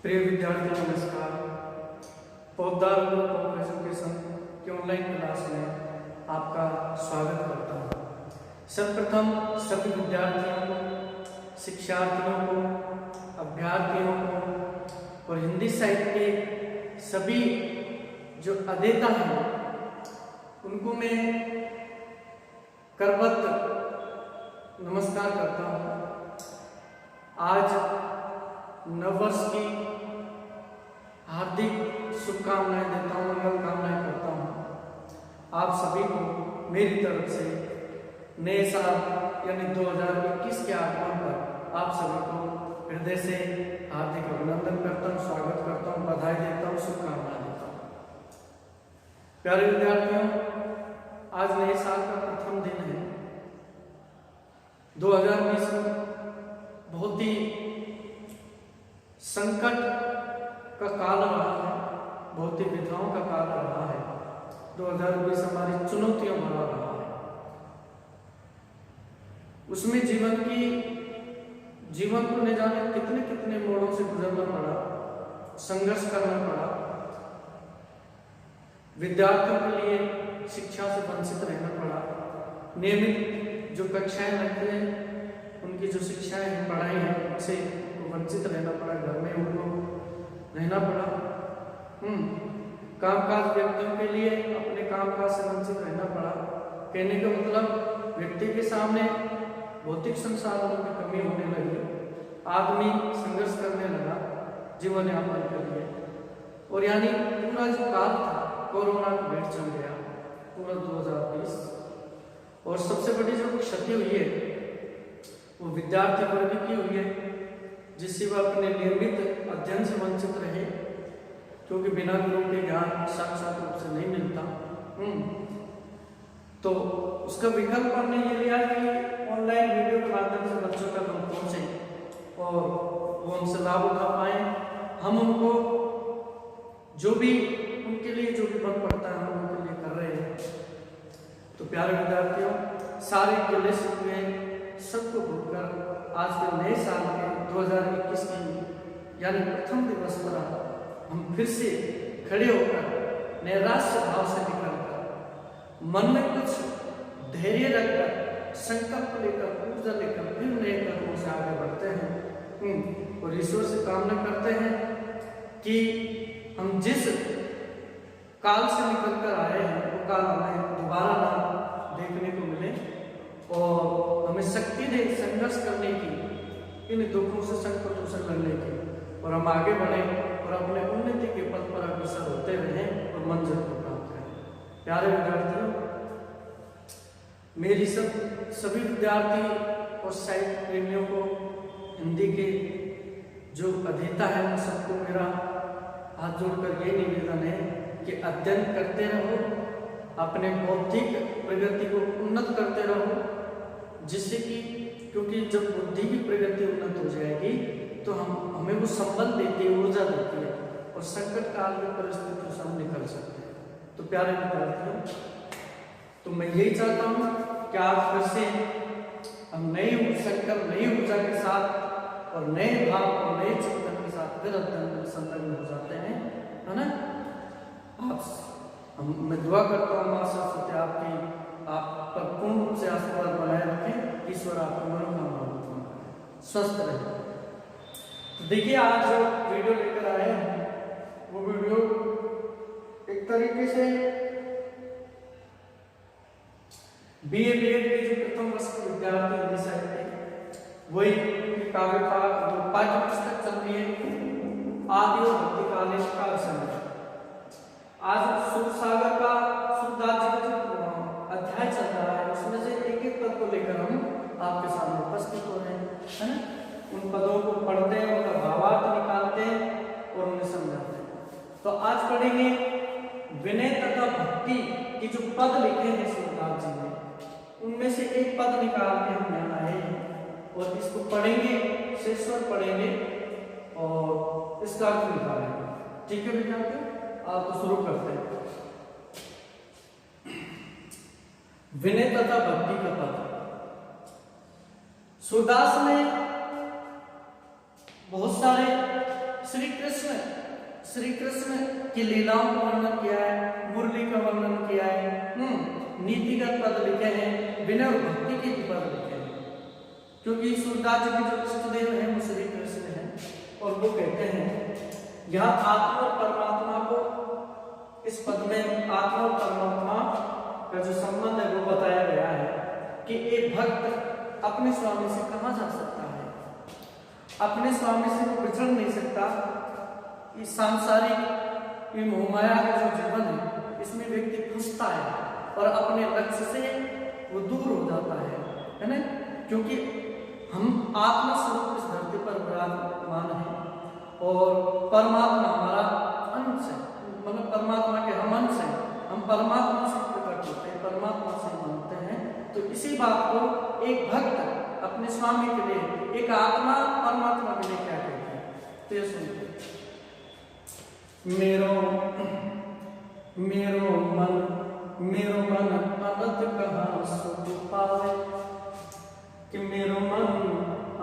प्रिय विद्यार्थी नमस्कार। पौधार ऑफ एजुकेशन के ऑनलाइन क्लास में आपका स्वागत करता हूँ। सर्वप्रथम सभी विद्यार्थियों को, शिक्षार्थियों को, अभ्यर्थियों को और हिंदी साहित्य के सभी जो अध्येता हैं उनको मैं करवत नमस्कार करता हूँ। आज नववर्ष की हार्दिक शुभकामनाएं देता हूँ, मंगल कामनाएं करता हूँ। आप सभी को मेरी तरफ से नए साल यानी 2021 के आगमन पर आप सभी को हृदय से हार्दिक अभिनंदन करता हूँ, स्वागत करता हूँ, बधाई देता हूँ, शुभकामनाएं देता हूँ। प्यारे विद्यार्थियों, आज नए साल का प्रथम दिन है। 2020 बहुत ही संकट का काल रहा है, बहुत ही विधाओं का काल रहा है। 2020 हमारी चुनौतियों भरा रहा है। उसमें जीवन को न जाने कितने कितने मोड़ों से गुजरना पड़ा, संघर्ष करना पड़ा। विद्यार्थियों के लिए शिक्षा से वंचित रहना पड़ा। नियमित जो कक्षाएं लगते हैं, उनकी जो शिक्षाएं हैं, पढ़ाई है, उनसे वंचित रहना पड़ा। घर में उनको रहना पड़ा। कामकाज व्यक्तियों के लिए अपने कामकाज से वंचित रहना पड़ा। कहने का मतलब व्यक्ति के सामने भौतिक संसाधनों की कमी होने लगी। आदमी संघर्ष करने लगा जीवन यापन के लिए। और यानी पूरा जो काल था कोरोना की भेंट चल गया पूरा 2020। और सबसे बड़ी जो क्षति हुई है वो विद्यार्थी वर्ग की हुई है, जिससे वह अपने नियमित अध्ययन से वंचित रहे, क्योंकि बिना गुरु के ज्ञान साक्षात रूप से नहीं मिलता। तो उसका विकल्प हमने ये लिया कि ऑनलाइन वीडियो के माध्यम से बच्चों तक हम पहुंचे और वो हमसे लाभ उठा पाए। हम उनको जो भी उनके लिए जो भी बन पड़ता है हम उनके लिए कर रहे हैं। तो प्यारे विद्यार्थियों, सारे गिले शिकवे सबको भूलकर आज के नए साल के 2021 की यानी प्रथम दिवस पर हम फिर से खड़े होकर नैराश्य भाव से निकलकर मन में कुछ धैर्य रखकर संकल्प लेकर ऊर्जा लेकर फिर नए कदमों से आगे बढ़ते हैं और ईश्वर से कामना करते हैं कि हम जिस काल से निकल कर आए हैं वो काल हमें दोबारा ना देखने को मिले और हमें शक्ति दे संघर्ष करने की, इन दुखों से संकटों से लड़ने की, और हम आगे बढ़े और अपने उन्नति के पथ पर अग्रसर होते रहें और मंजिल को प्राप्त करें। प्यारे विद्यार्थियों, मेरी सभी विद्यार्थी और साहित्य प्रेमियों को, हिंदी के जो अध्येता है उन सबको मेरा हाथ जोड़कर ये निवेदन है कि अध्ययन करते रहो, अपने बौद्धिक प्रगति को उन्नत करते रहो, जिससे कि क्योंकि जब बुद्धि की प्रगति उन्नत हो जाएगी तो हमें वो संबल देती है, ऊर्जा देती है और संकट काल में परिस्थितियों से हम निकल सकते हैं। तो प्यारे विद्यार्थियों, तो मैं यही चाहता हूँ कि आज फिर से हम नई संकल्प, नई ऊर्जा के साथ और नए भाव और नए चिंतन के साथ फिर अध्ययन में संलग्न हो जाते हैं, है ना। मैं दुआ करता हूँ माँ सरस्वती आप पर पूर्ण रूप से आशीर्वाद बनाए रखें। ईश्वर आपकी मनोकामना पूर्ण करे, स्वस्थ रहे। तो देखिए, आज जो वीडियो लेकर आए हैं वो वीडियो एक तरीके से बीए बीएड के जो प्रथम वर्ष के विद्यार्थी हिंदी साहित्य वही काव्य का जो पाठ्य पुस्तक चल रही है आदि और भक्तिकालीन काव्य संग्रह। आज सुरसागर का सूरदास जी का जो अध्याय चल रहा है उसमें से एक एक पद को लेकर हम आपके सामने उपस्थित हो रहे हैं, है ना। उन पदों को पढ़ते हैं, उनका भावार्थ निकालते हैं और उन्हें समझाते हैं। तो आज पढ़ेंगे विनय तथा भक्ति की जो पद लिखे हैं सूरदास जी ने, उनमें से एक पद निकाल के हम यहाँ आए हैं और इसको पढ़ेंगे, शेषवर पढ़ेंगे और इसका अर्थ निकालेंगे। ठीक है विद्यार्थी, आप तो शुरू करते हैं। विनय तथा भक्ति का पद। सूरदास ने बहुत सारे श्री कृष्ण की लीलाओं का वर्णन किया है, मुरली का वर्णन किया है, नीतिगत पद लिखे हैं, विनय और भक्ति के पद लिखे हैं। क्योंकि सूरदास जी के जो इष्टदेव हैं वो श्री कृष्ण हैं, और वो कहते हैं यहाँ आत्मा और परमात्मा को, इस पद में आत्मा और परमात्मा का जो संबंध है वो बताया गया है कि एक भक्त अपने स्वामी से कहाँ जा सकता है, अपने स्वामी से वो बिछड़ नहीं सकता। इस सांसारिक मोहमाया का जो जीवन है इसमें व्यक्ति फंसता है और अपने लक्ष्य से वो दूर हो जाता है ना, क्योंकि हम आत्मा स्वरूप इस धरती पर विराजमान है और परमात्मा हमारा अंश है, मतलब परमात्मा के हम अंश हैं, हम परमात्मा से प्रकट होते हैं, परमात्मा से बनते हैं। तो इसी बात को एक भक्त अपने स्वामी के लिए, एक आत्मा परमात्मा के लिए क्या कहते हैं, तो ये सुनते हैं। मेरो मन अनंत कहाँ सुख पावे, कि मेरो मन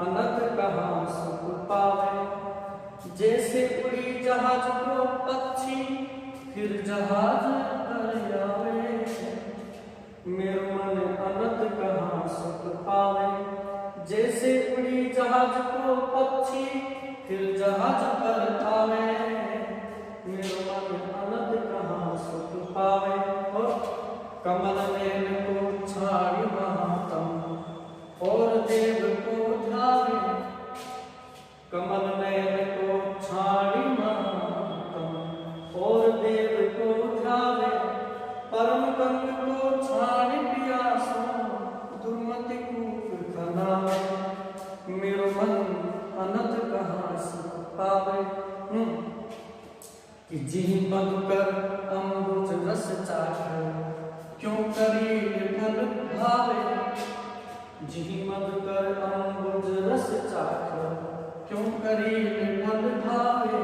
अनंत कहाँ सुख पावे, जैसे उड़ी जहाज को पक्षी फिर जहाज पर आवे। मेरो मन अनंत कहाँ सुख पावे, जैसे उड़ी जहाज को पक्षी फिर जहाज पर आवे। मेरो मन अनंत कहाँ सुख पावे, और कमल नयन को छाड़ी महातम और देव को ध्यावे। कमल नयन को छाड़ी महातम और देव को ध्यावे। परम कंग को छाड़ी पियासो दुर्मति कूप खनावे। मेरो मन अनंत कहाँ सुख पावे, कि जिहि मधुकर अमृत रस चाखे, क्यों करी निर्मल भावे। जिहि मधुकर अमृत रस चाखे, क्यों करी निर्मल भावे।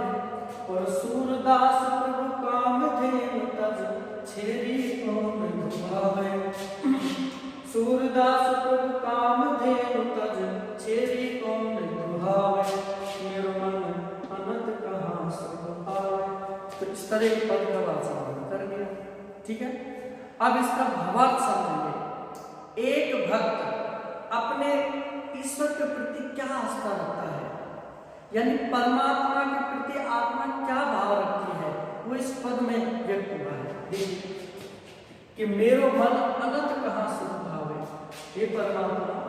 और सूरदास प्रभु कामधेनु तज, छेरी कौन दुभावे। सूरदास प्रभु कामधेनु तज, छेरी कौन दुभावे। मेरो मन अनंत कहाँ सुख पावे। तो इस तरह के पद का वाचन कर दिया, ठीक है। अब इसका भावार्थ समझेंगे। एक भक्त अपने ईश्वर के प्रति क्या आस्था रखता है, यानी परमात्मा के प्रति आत्मा क्या भाव रखती है, वो इस पद में व्यक्त हुआ है। देखिए कि मेरो मन अनंत कहाँ सुख भावे, हे परमात्मा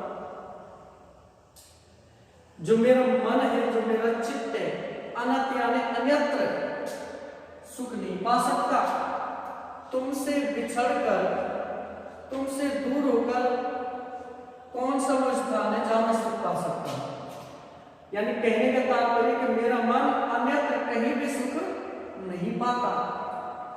जो मेरा मन है, जो मेरा चित्त है, अनंत यानी अन्यत्र सुख नहीं पा सकता। तुमसे बिछड़कर, तुमसे दूर होकर कौन सा वो स्थान है जहां मैं सुख पा सकता हूं। यानी कहने का तात्पर्य कि मेरा मन अन्यत्र कहीं भी सुख नहीं पाता।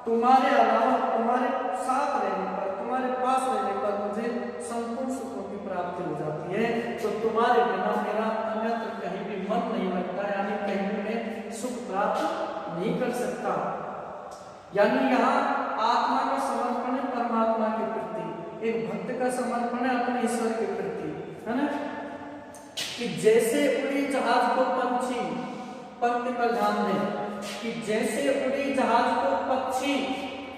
तुम्हारे अलावा, तुम्हारे साथ रहने पर, तुम्हारे पास रहने पर मुझे संपूर्ण सुखों की प्राप्ति हो जाती है। तो तुम्हारे बिना मेरा अन्यत्र कहीं भी मन नहीं लगता, यानी कहीं भी मैं सुख प्राप्त नहीं कर सकता। यानी यहाँ आत्मा का समर्पण है परमात्मा के प्रति, एक भक्त का समर्पण है अपने ईश्वर के प्रति, है ना। कि जैसे उड़ी जहाज को पंछी, पंक्ति पर ध्यान दें, कि जैसे उड़ी जहाज को पक्षी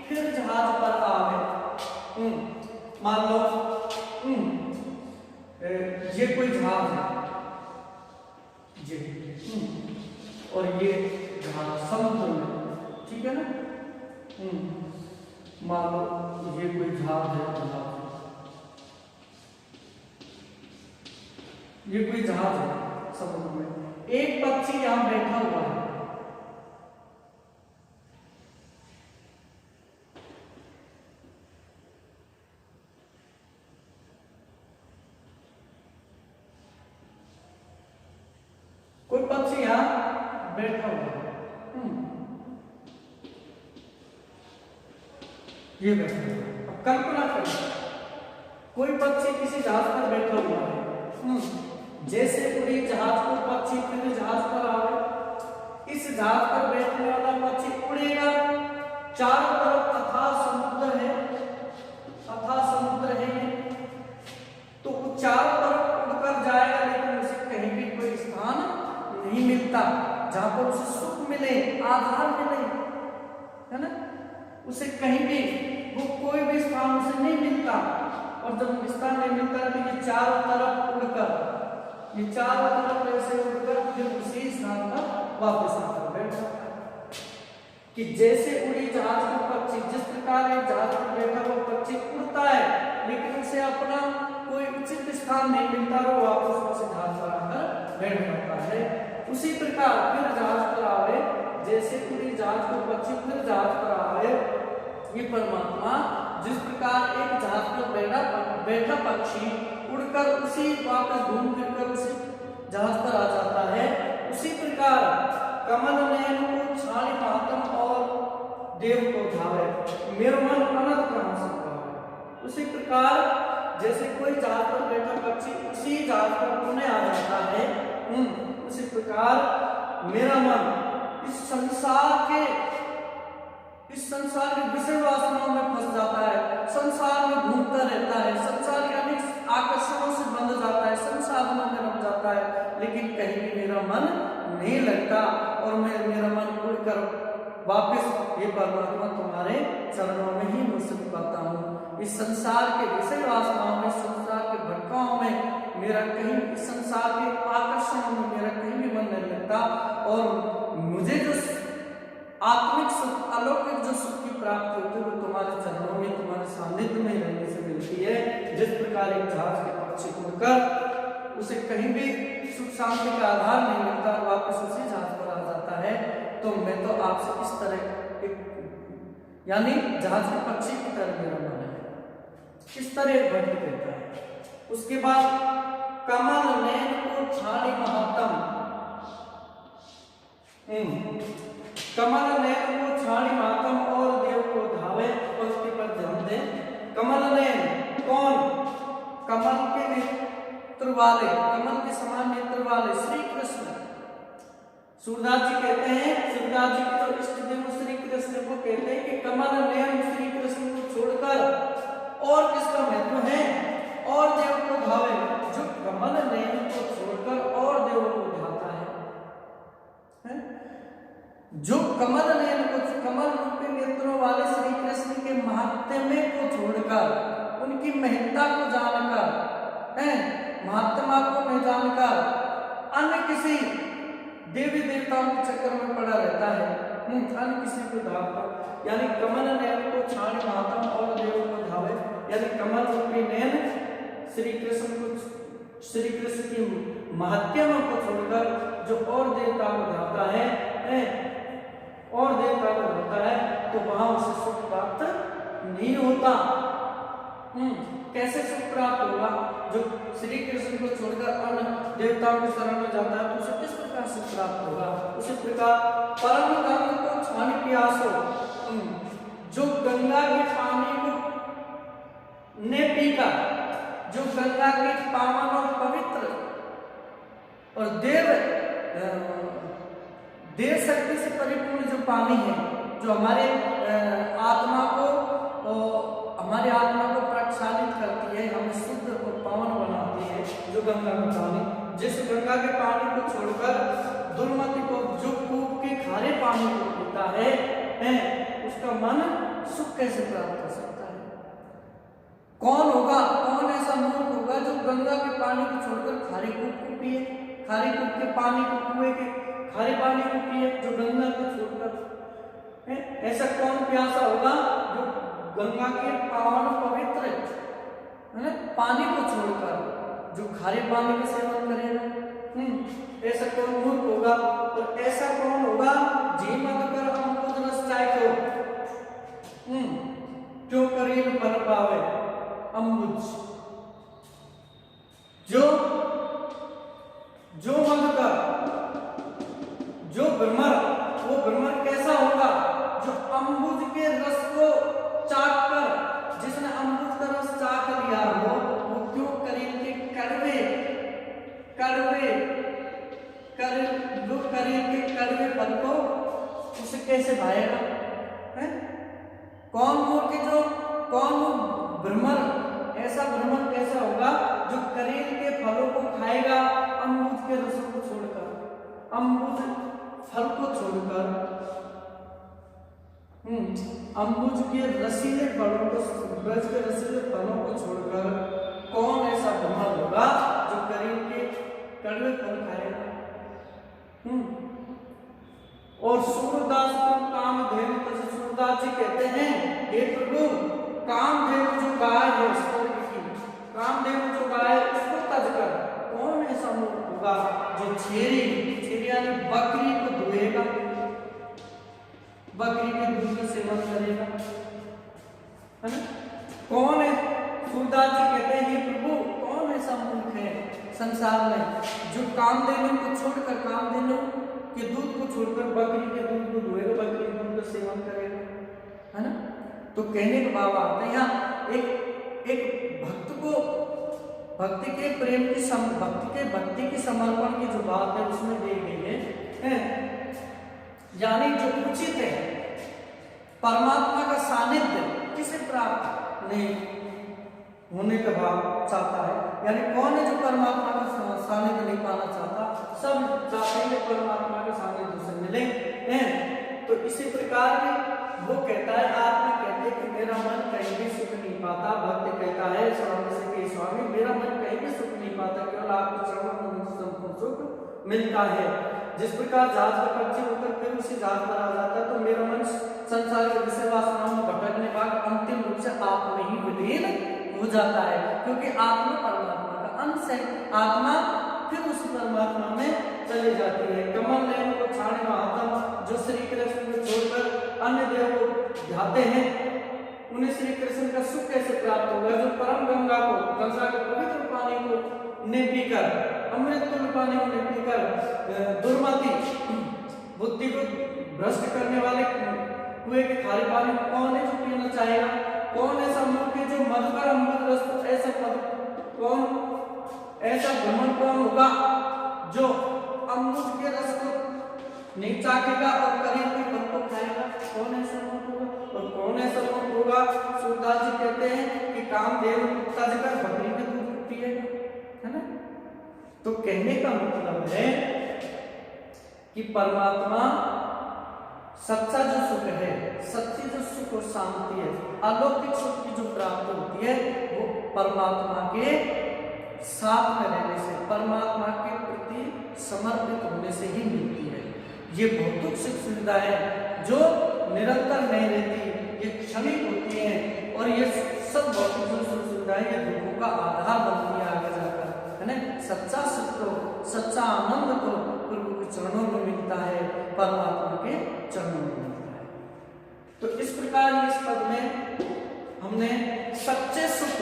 फिर जहाज पर आवे। मान लो ये कोई जहाज है, ये और ये जहाज समुद्र में, ठीक है ना। मान लो ये कोई जहाज है, ये कोई जहाज है समुद्र में, एक पक्षी यहां बैठा हुआ है। कोई पक्षी यहां बैठा हुआ है, ये बैठा हुआ है। अब कल्पना करें कोई पक्षी किसी जहाज पर बैठा हुआ है, जैसे उड़ी जहाज को पक्षी फिर जहाज पर आवे। इस जहाज पर बैठने वाला पक्षी उड़ेगा, चारों तरफ अथाह समुद्र है, अथाह समुद्र है ये, तो वो चारों तरफ उड़कर जाएगा, लेकिन उसे कहीं भी कोई स्थान नहीं मिलता जहां पर उसे सुख मिले, आधार मिले, है ना, उसे कहीं भी वो कोई भी स्थान उसे नहीं मिलता। और जब स्थान नहीं मिलता तो ये चारों तरफ उड़कर, ये चारों तरफ ऐसे उड़कर फिर उसी स्थान पर वापस आकर बैठ जाता है। कि जैसे उड़ी जहाज का पक्षी, जिस प्रकार एक जहाज पर बैठा हुआ पक्षी उड़ता है लेकिन उसे अपना कोई उचित स्थान नहीं मिलता, वो वापस उस जहाज पर आकर बैठ जाता है। उसी प्रकार फिर जहाज पर आवे, जैसे उड़ी जहाज का पक्षी फिर जहाज पर आवे, ये परमात्मा जिस प्रकार एक जहाज पर बैठा पक्षी उड़कर उसी वापस घूम फिर कर उसी जहाज पर आ जाता है, उसी प्रकार कमल नयन को छाड़ी मातम और देव को धावे, मेरो मन अनंत कहाँ से पावे। उसी प्रकार जैसे कोई जहाज पर बैठा पक्षी उसी जहाज पर पुनः आ जाता है, उसी प्रकार मेरा मन इस संसार के विषय वासनाओं में फंस जाता है, संसार में घूमता रहता है, संसार के अनेक आकर्षणों से बंध जाता है, संसाधनों में रम जाता है, लेकिन कहीं भी मेरा मन नहीं लगता और मेरा मन उड़कर वापस ये परमात्मा तुम्हारे चरणों में ही मुझसे पाता हूँ। इस संसार के विषय वासनाओं में, संसार के भटकाओं में मेरा कहीं, संसार के आकर्षणों में मेरा कहीं भी मन नहीं लगता और मुझे जो आत्मिक सुख, अलौकिक जो सुख की प्राप्ति होती है वो तुम्हारे चरणों में, तुम्हारे सानिध्य में रहने से मिलती है। जिस प्रकार एक जहाज के पक्षी उड़कर उसे कहीं भी सुख शांति का आधार नहीं मिलता, वापस उसी जहाज पर आ जाता है, तो मैं तो आपसे इस तरह एक यानी जहाज के पक्षी की तरह मेरा मन है, इस तरह एक भक्ति कहता है। उसके बाद कमल नयन को छाड़ी महात्म, कमल नयन को छाड़ी मातम और देव को धावे, उसके पर ध्यान दें। कमल नयन कौन? कमल के नेत्र वाले, कमल के समान नेत्र वाले श्री कृष्ण। सूरदास जी कहते हैं, सूरदास जी के जो इष्ट देव श्री कृष्ण को कहते हैं कि कमल नयन श्री कृष्ण को छोड़कर और किसका महत्व है? और देव को धावे, जो कमल नयन को छोड़कर और देव को धाता है? जो कमल नयन को, कमल रूपी नेत्रों वाले श्री कृष्ण के महात्म्य को छोड़कर, उनकी महत्ता को जानकर, महात्मा को न जानकर अन्य किसी देवी देवताओं के चक्कर में पड़ा रहता है, अन्य किसी को धावता, यानी कमल नयन को छाड़ी महात्म और देव को धावे, यानी कमल रूपी नयन श्री कृष्ण की महात्म्य को छोड़कर जो और देवता को धावता है, और देवता को होता है, तो वहां उसे सुख प्राप्त नहीं होता। कैसे सुख प्राप्त होगा? जो श्री कृष्ण को छोड़कर अन्य देवताओं के शरण में जाता है तो उसे किस प्रकार सुख प्राप्त होगा? उसी प्रकार परम गंगा को छानी प्यासो, जो गंगा के पानी को ने पीकर, जो गंगा के पावन और पवित्र और देव शक्ति से परिपूर्ण जो पानी है, जो हमारे आत्मा को प्रक्षालित करती है, हमें शुद्ध और पावन बनाती है, जो गंगा का पानी, जिस गंगा के पानी को छोड़कर दुर्मति को, जो कूप के खारे पानी को पीता है, उसका मन सुख कैसे प्राप्त कर सकता है? कौन होगा, कौन ऐसा मूर्ख होगा जो गंगा के पानी को छोड़कर खारे कूप को पिए, खारे कूप के पानी को, कुएं के खारे पानी को पिए, जो गंगा को छोड़कर? ऐसा कौन प्यासा होगा जो गंगा के पावन पवित्र पानी को छोड़कर जो खारे पानी का सेवन करेगा? ऐसा कौन मूर्ख होगा? और ऐसा कौन होगा जी मत कर अमृत रस चाहे क्यों करीब बन पावे अम्बुज, जो मत कर, जो भ्रमर, वो भ्रमर कैसा होगा? जो अम्बुज के रस को चाट कर, जिसने अम्बुज का रस चाट लिया हो, वो क्यों करीब के कड़वे फल को उसे कैसे भाएगा? कौन मूर्ख, जो कौन भ्रमर, ऐसा भ्रमर कैसा होगा जो करीब के फलों को खाएगा अम्बुज के रसों को छोड़कर? अम्बुज फल को छोड़कर अम्बुज के रसीले फलों को, ब्रज के रसीले फलों को छोड़कर कौन ऐसा ब्राह्मण होगा जो करीब के कड़वे फल खाएगा? और सूरदास को कामधेनु तज, सूरदास जी कहते हैं हे प्रभु, कामधेनु जो गाय है स्वर्ग की, कामधेनु जो गाय है उसको तज कर कौन ऐसा मूर्ख होगा जो छेरी यानी बकरी को दुहेगा, बकरी के दूध का सेवन करेगा, है ना? कौन है? सूरदास जी कहते हैं हे प्रभु, कौन ऐसा मूर्ख है संसार में जो कामधेनु को छोड़कर, कामधेनु के दूध को छोड़कर बकरी के दूध को दुहेगा, बकरी के दूध का सेवन करेगा, है ना? तो कहने का भाव आता है यहाँ एक भक्त को भक्ति के प्रेम की भक्ति के समर्पण की जो बात है उसमें दी गई है, यानी जो उचित है परमात्मा का सानिध्य किसे प्राप्त नहीं होने का भाव चाहता है, यानी कौन है जो परमात्मा का सानिध्य नहीं पाना चाहता? सब चाहते हैं परमात्मा के सानिध्य से मिले हैं। तो इसी प्रकार वो कहता है, आत्मा कहते हैं कि मेरा मन कहीं भी सुख नहीं पाता, भक्त कहता है स्वामी से कि स्वामी मेरा मन कहीं भी सुख नहीं पाता, केवल आपके चरणों में मुझे संपूर्ण सुख मिलता है। जिस प्रकार जहाज का पक्षी होकर फिर उसी जहाज पर आ जाता है, तो मेरा मन संसार के विषय वासनाओं में भटकने बाद अंतिम रूप से आप में ही विलीन हो जाता है, क्योंकि आत्मा परमात्मा का अंश है। आत्मा फिर उस परमात्मा में चली जाती है। कमल नयन को छाड़े महात्म, जो श्री कृष्ण को छोड़कर अन्य देव को ध्याते हैं, उन्हें श्री कृष्ण का सुख कैसे प्राप्त होगा? जो परम गंगा के पवित्र पानी को ने पीकर, अमृत तुल्य पानी को ने पीकर दुर्मति बुद्धि को भ्रष्ट करने वाले कुएं के खारे पानी को कौन है जो पीना चाहेगा? कौन ऐसा मूर्ख है जो मधुकर अमृत रस, ऐसा कौन ऐसा भ्रमण कौन होगा जो अमृत के रस को नहीं चाखेगा और करीब के फल को खाएगा? कौन ऐसा मूर्ख होगा? और कौन ऐसा मूर्ख होगा? सूरदास जी कहते हैं कि कामधेनु तज कर बकरी के दूध को पिएगा, है ना? तो कहने का मतलब है कि परमात्मा सच्चा जो सुख है, सच्ची जो सुख और शांति है, अलौकिक सुख की जो प्राप्ति होती है वो परमात्मा के साथ में रहने से, परमात्मा के प्रति समर्पित होने से ही मिलती है। ये भौतिक सुख सुविधाएं जो निरंतर नहीं रहती, ये क्षणिक होती हैं, और ये सब भौतिक सुख सुविधाएं ये दुखों का आधार बनती है आगे जाकर, है ना? सच्चा सुख तो, सच्चा आनंद तो प्रभु के चरणों में मिलता है, परमात्मा के चरणों में मिलता है। तो इस प्रकार इस पद में हमने सच्चे सुख,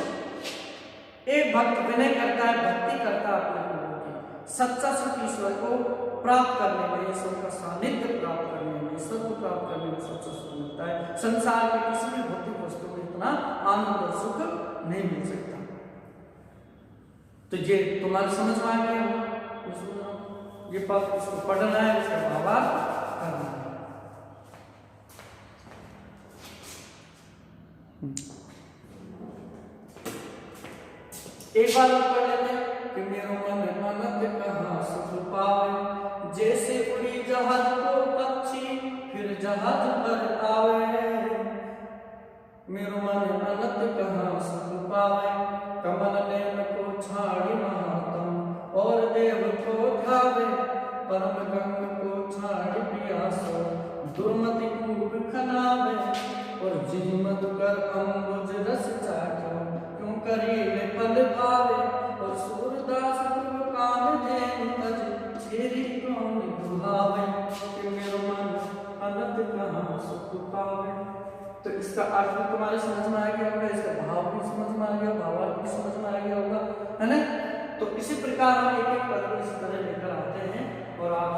एक भक्त विनय करता है, भक्ति करता है अपने प्रभु की, सच्चा सुख ईश्वर को प्राप्त करने में, ईश्वर का सानिध्य प्राप्त करने में, ईश्वर को प्राप्त करने में सच्चा सुख मिलता है। संसार के किसी भी भौतिक वस्तु में इतना आनंद और सुख नहीं मिल सकता। तो ये तुम्हारी समझ में आ गया होगा, ये पद इसको पढ़ना है, इसका भावार्थ करना है। एक बार और पढ़ लेते हैं कि मेरो मन आनंद कहाँ सुख पावे, जैसे उड़ी जहाज को पक्षी फिर जहाज पर आवे। मेरो मन आनंद कहाँ सुख पावे, कमल नयन को छाड़ी महात्म और देव को ध्यावे। परम गंग को छाड़ी पियासो दुर्मति कूप खनावे। और जिन मधुकर अम्बुज रस चाखो क्यों करीले पल भावे। और सूरदास गुरु कामधेनु तज छेरी कौन दुहावे। कि मेरो मन अनंत कहाँ सुख पावे। तो इसका अर्थ तुम्हारे समझ में आ गया होगा, इसका भाव भी समझ में आ गया, भावार्थ भी समझ में आ गया होगा, है ना? तो इसी प्रकार हम एक एक पद को इस तरह लेकर आते हैं और आप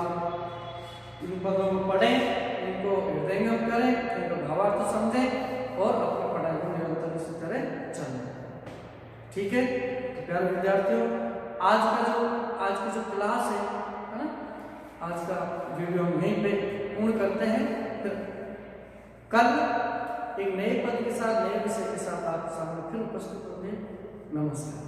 इन पदों को पढ़ें, इनको हृदयंगम करें, इनका भावार्थ समझें और अपनी पढ़ाई को निरंतर इसी तरह चलें। ठीक है? तो प्यारे विद्यार्थियों, आज की जो क्लास है ना, आज का वीडियो हम यहीं पे पूर्ण करते हैं। फिर कल एक नए पद के साथ, नए विषय के साथ आपके सामने फिर उपस्थित होंगे। नमस्कार।